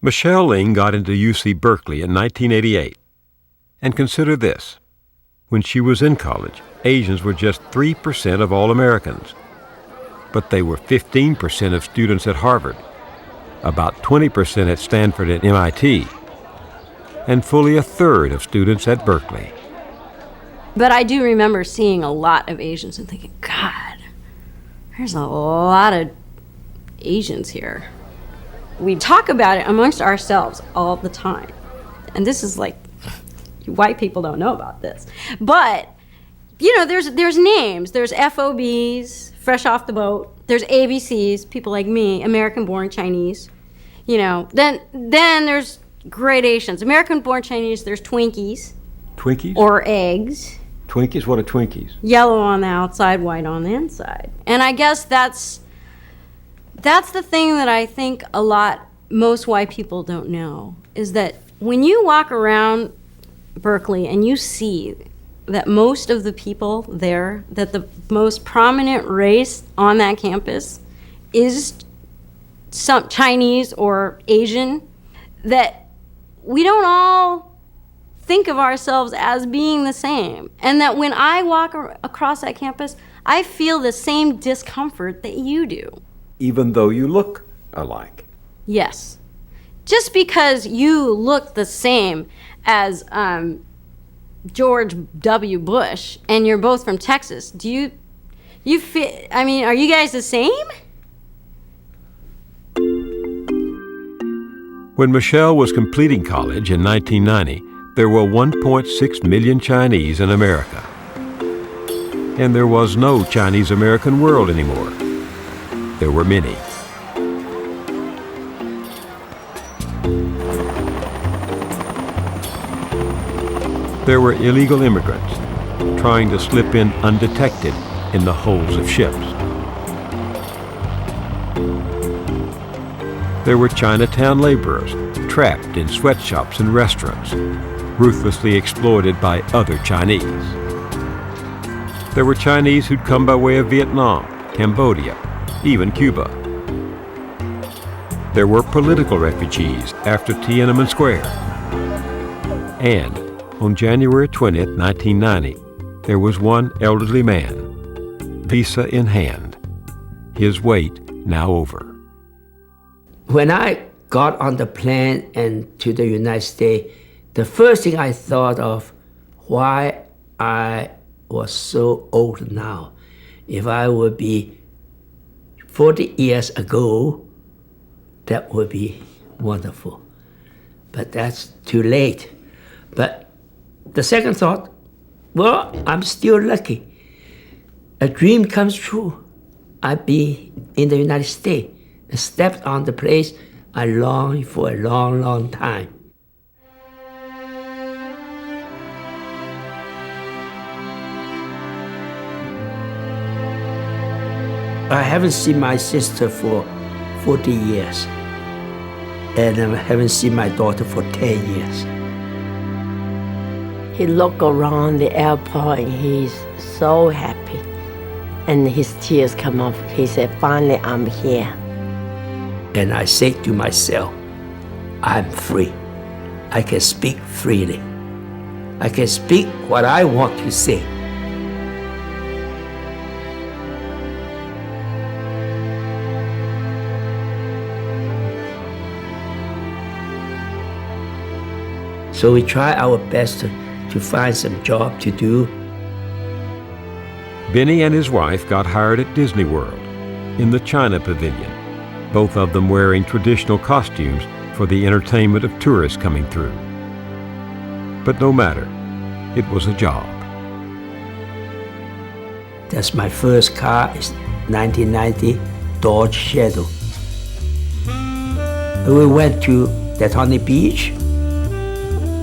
Michelle Ling got into UC Berkeley in 1988. And consider this. When she was in college, Asians were just 3% of all Americans. But they were 15% of students at Harvard, about 20% at Stanford and MIT, and fully a third of students at Berkeley. But I do remember seeing a lot of Asians and thinking, God, there's a lot of Asians here. We talk about it amongst ourselves all the time. And this is like, white people don't know about this. But, you know, there's names. There's FOBs, fresh off the boat. There's ABCs, people like me, American-born Chinese. You know, then there's gradations. American-born Chinese, there's Twinkies. Twinkies? Or eggs. Twinkies? What are Twinkies? Yellow on the outside, white on the inside. And I guess that's the thing that I think most white people don't know, is that when you walk around Berkeley and you see that most of the people there, that the most prominent race on that campus is some Chinese or Asian, that we don't all think of ourselves as being the same. And that when I walk across that campus, I feel the same discomfort that you do. Even though you look alike. Yes. Just because you look the same as George W. Bush and you're both from Texas, do you feel, I mean, are you guys the same? When Michelle was completing college in 1990, there were 1.6 million Chinese in America. And there was no Chinese-American world anymore. There were many. There were illegal immigrants trying to slip in undetected in the holds of ships. There were Chinatown laborers trapped in sweatshops and restaurants, ruthlessly exploited by other Chinese. There were Chinese who'd come by way of Vietnam, Cambodia, even Cuba. There were political refugees after Tiananmen Square. And on January 20th, 1990, there was one elderly man, visa in hand, his wait now over. When I got on the plane and to the United States, the first thing I thought of, why I was so old now. If I would be 40 years ago, that would be wonderful. But that's too late. But the second thought, well, I'm still lucky. A dream comes true. I'd be in the United States. I stepped on the place I longed for a long, long time. I haven't seen my sister for 40 years, and I haven't seen my daughter for 10 years. He looked around the airport and he's so happy. And his tears come up. He said, finally, I'm here. And I say to myself, I'm free. I can speak freely. I can speak what I want to say. So we try our best to find some job to do. Benny and his wife got hired at Disney World in the China Pavilion, both of them wearing traditional costumes for the entertainment of tourists coming through. But no matter, it was a job. That's my first car, it's 1990 Dodge Shadow. We went to Daytona Beach,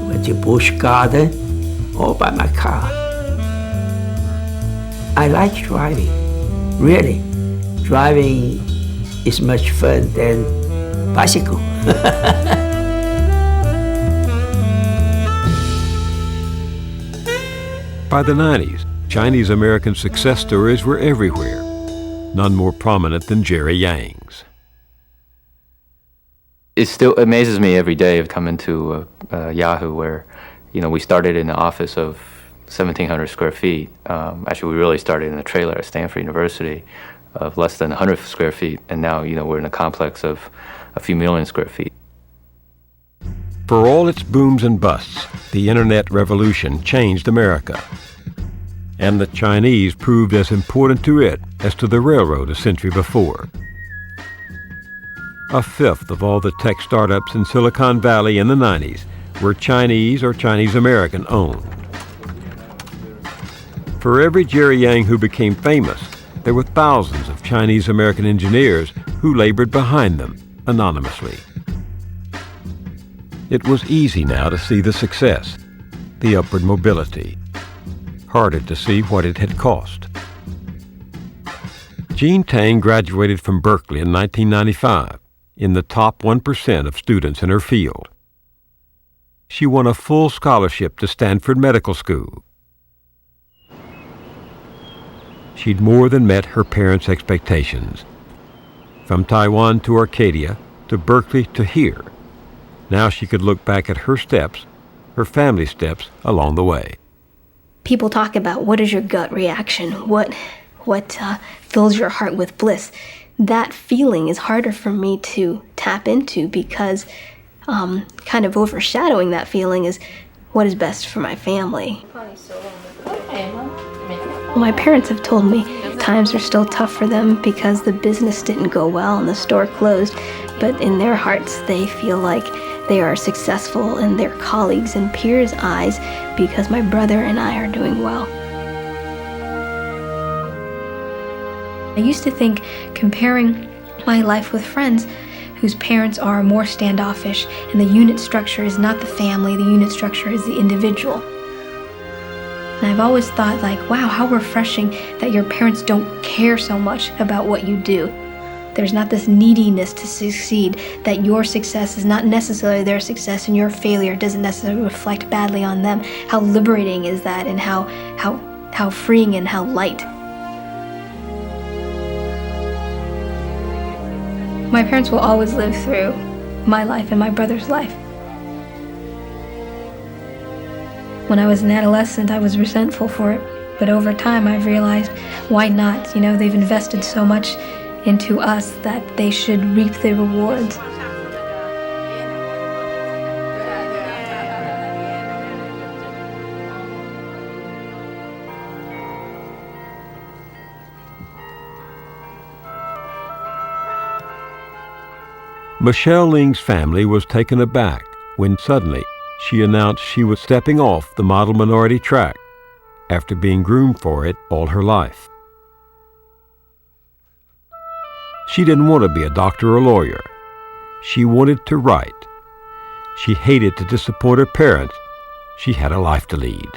went to Busch Garden, all by my car. I like driving, really. Driving is much fun than bicycle. By the 90s, Chinese-American success stories were everywhere, none more prominent than Jerry Yang's. It still amazes me every day of coming to Yahoo, where, we started in an office of 1,700 square feet. Actually, we really started in a trailer at Stanford University of less than 100 square feet, and now, we're in a complex of a few million square feet. For all its booms and busts, the internet revolution changed America. And the Chinese proved as important to it as to the railroad a century before. A fifth of all the tech startups in Silicon Valley in the 90s were Chinese or Chinese-American owned. For every Jerry Yang who became famous, there were thousands of Chinese-American engineers who labored behind them anonymously. It was easy now to see the success, the upward mobility. Harder to see what it had cost. Jean Tang graduated from Berkeley in 1995, in the top 1% of students in her field. She won a full scholarship to Stanford Medical School. She'd more than met her parents' expectations. From Taiwan to Arcadia, to Berkeley to here. Now she could look back at her steps, her family's steps along the way. People talk about what is your gut reaction, what fills your heart with bliss. That feeling is harder for me to tap into because kind of overshadowing that feeling is what is best for my family. My parents have told me times are still tough for them because the business didn't go well and the store closed, but in their hearts they feel like they are successful in their colleagues' and peers' eyes because my brother and I are doing well. I used to think comparing my life with friends whose parents are more standoffish and the unit structure is not the family, the unit structure is the individual. And I've always thought wow, how refreshing that your parents don't care so much about what you do. There's not this neediness to succeed, that your success is not necessarily their success and your failure doesn't necessarily reflect badly on them. How liberating is that, and how freeing and how light. My parents will always live through my life and my brother's life. When I was an adolescent, I was resentful for it, but over time I've realized, why not? They've invested so much into us that they should reap the rewards. Michelle Ling's family was taken aback when suddenly she announced she was stepping off the model minority track after being groomed for it all her life. She didn't want to be a doctor or lawyer. She wanted to write. She hated to disappoint her parents. She had a life to lead.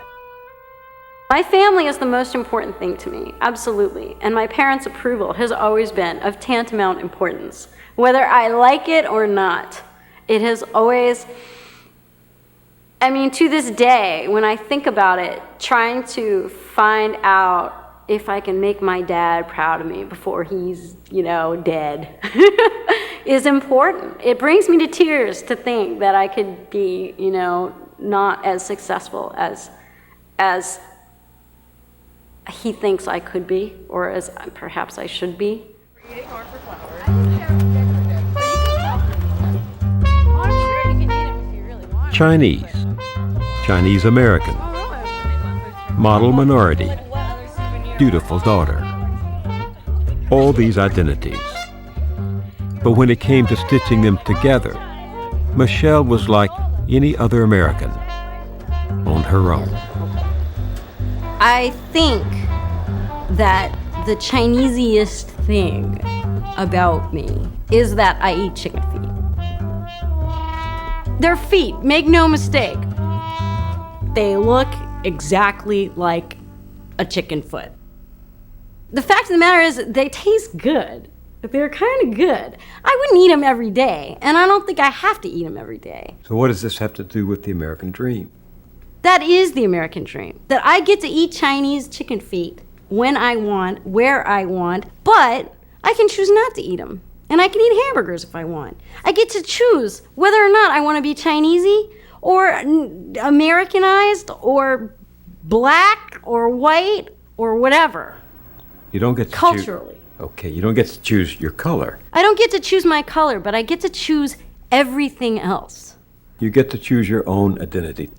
My family is the most important thing to me, absolutely. And my parents' approval has always been of tantamount importance. Whether I like it or not, it has always, to this day, when I think about it, trying to find out if I can make my dad proud of me before he's, dead, is important. It brings me to tears to think that I could be, not as successful as he thinks I could be, or as perhaps I should be. Chinese American, model minority, dutiful daughter. All these identities. But when it came to stitching them together, Michelle was like any other American, on her own. I think that the Chinesiest thing about me is that I eat chicken feet. Their feet, make no mistake, they look exactly like a chicken foot. The fact of the matter is they taste good. They're kind of good. I wouldn't eat them every day, and I don't think I have to eat them every day. So what does this have to do with the American dream? That is the American dream, that I get to eat Chinese chicken feet when I want, where I want, but I can choose not to eat them. And I can eat hamburgers if I want. I get to choose whether or not I want to be Chinesey or Americanized or black or white or whatever. You don't get to Culturally. Okay, you don't get to choose your color. I don't get to choose my color, but I get to choose everything else. You get to choose your own identity.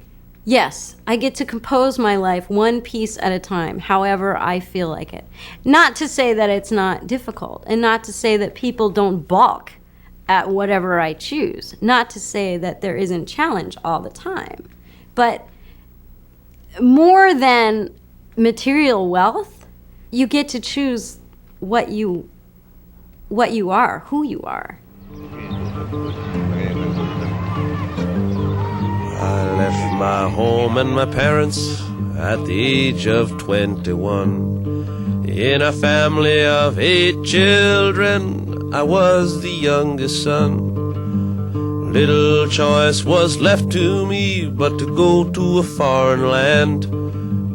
Yes, I get to compose my life one piece at a time, however I feel like it. Not to say that it's not difficult, and not to say that people don't balk at whatever I choose. Not to say that there isn't challenge all the time. But more than material wealth, you get to choose what you are, who you are. I left my home and my parents at the age of 21. In a family of 8 children, I was the youngest son. Little choice was left to me but to go to a foreign land.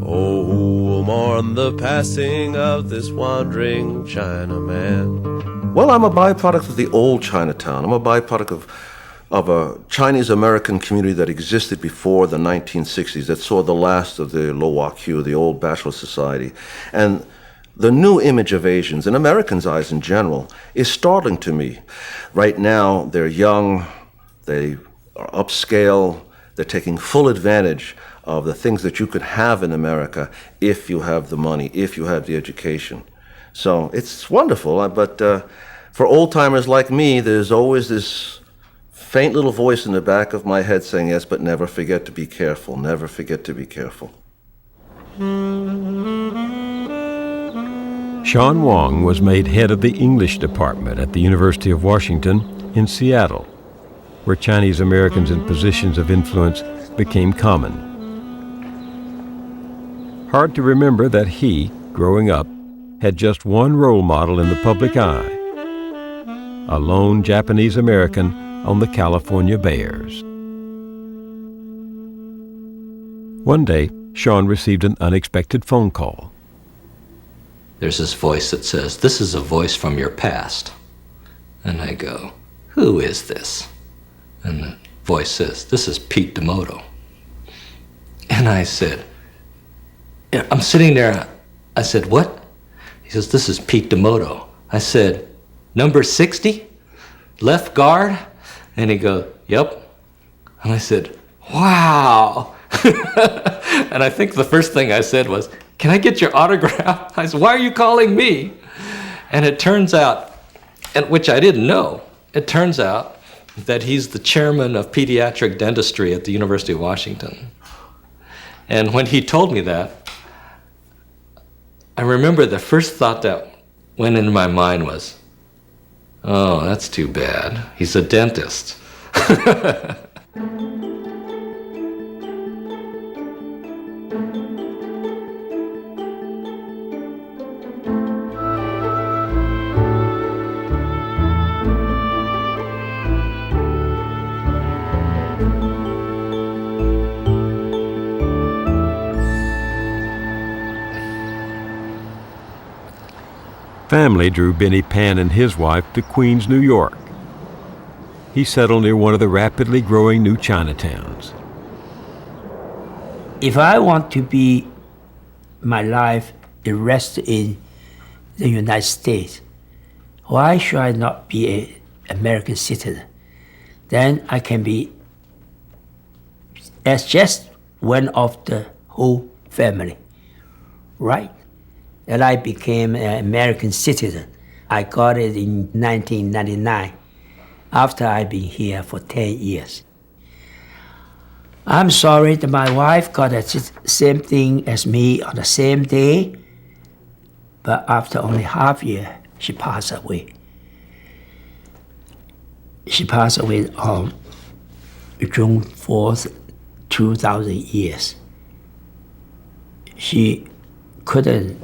Oh, who will mourn the passing of this wandering Chinaman? Well, I'm a byproduct of the old Chinatown. I'm a byproduct of a Chinese-American community that existed before the 1960s, that saw the last of the Lo Wah Kyu, the old bachelor society. And the new image of Asians, in Americans' eyes in general, is startling to me. Right now, they're young, they are upscale, they're taking full advantage of the things that you could have in America if you have the money, if you have the education. So it's wonderful, but for old-timers like me, there's always this faint little voice in the back of my head saying, yes, but never forget to be careful, never forget to be careful. Sean Wong was made head of the English department at the University of Washington in Seattle, where Chinese Americans in positions of influence became common. Hard to remember that he, growing up, had just one role model in the public eye, a lone Japanese American on the California Bears. One day, Sean received an unexpected phone call. There's this voice that says, "This is a voice from your past." And I go, "Who is this?" And the voice says, "This is Pete D'Amoto." And I said, I'm sitting there, I said, "What?" He says, "This is Pete D'Amoto." I said, "Number 60? Left guard?" And he goes, "Yep." And I said, "Wow." And I think the first thing I said was, "Can I get your autograph?" I said, "Why are you calling me?" And it turns out, and which I didn't know, it turns out that he's the chairman of pediatric dentistry at the University of Washington. And when he told me that, I remember the first thought that went into my mind was, oh, that's too bad. He's a dentist. Family drew Benny Pan and his wife to Queens, New York. He settled near one of the rapidly growing new Chinatowns. If I want to be my life the rest in the United States, why should I not be an American citizen? Then I can be as just one of the whole family, right? And I became an American citizen. I got it in 1999, after I've been here for 10 years. I'm sorry that my wife got the same thing as me on the same day, but after only half year, she passed away. She passed away on June 4th, 2000 years. She couldn't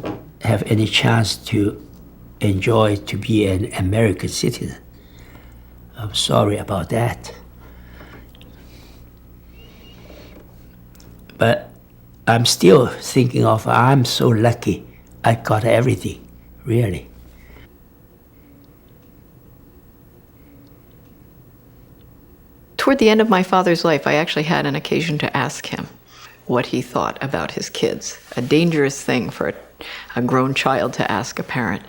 have any chance to enjoy to be an American citizen. I'm sorry about that. But I'm still thinking of, I'm so lucky I got everything, really. Toward the end of my father's life, I actually had an occasion to ask him what he thought about his kids. A dangerous thing for a grown child to ask a parent.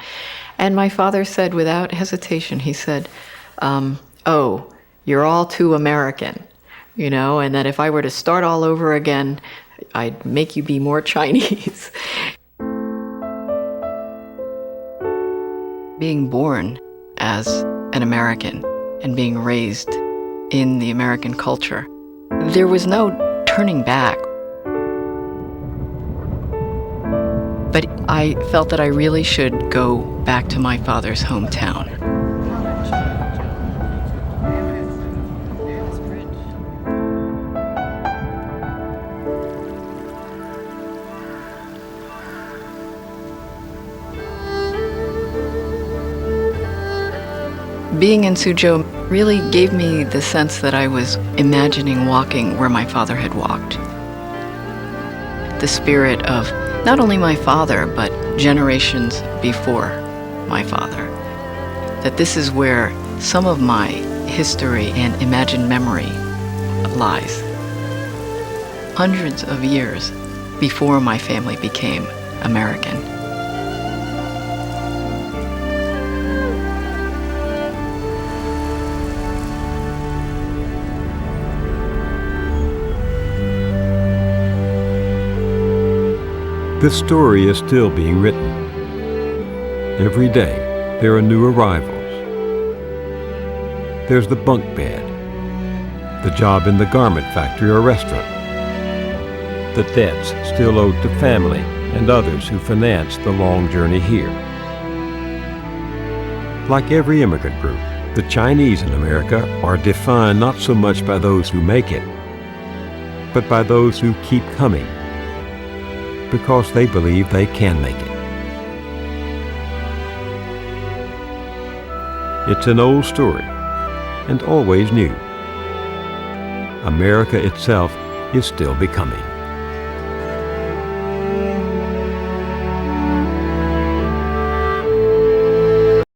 And my father said without hesitation, he said, oh, you're all too American, you know, and that if I were to start all over again, I'd make you be more Chinese. Being born as an American and being raised in the American culture, there was no turning back. But I felt that I really should go back to my father's hometown. Being in Suzhou really gave me the sense that I was imagining walking where my father had walked. The spirit of not only my father, but generations before my father. That this is where some of my history and imagined memory lies. Hundreds of years before my family became American. This story is still being written. Every day, there are new arrivals. There's the bunk bed, the job in the garment factory or restaurant, the debts still owed to family and others who financed the long journey here. Like every immigrant group, the Chinese in America are defined not so much by those who make it, but by those who keep coming, because they believe they can make it. It's an old story, and always new. America itself is still becoming.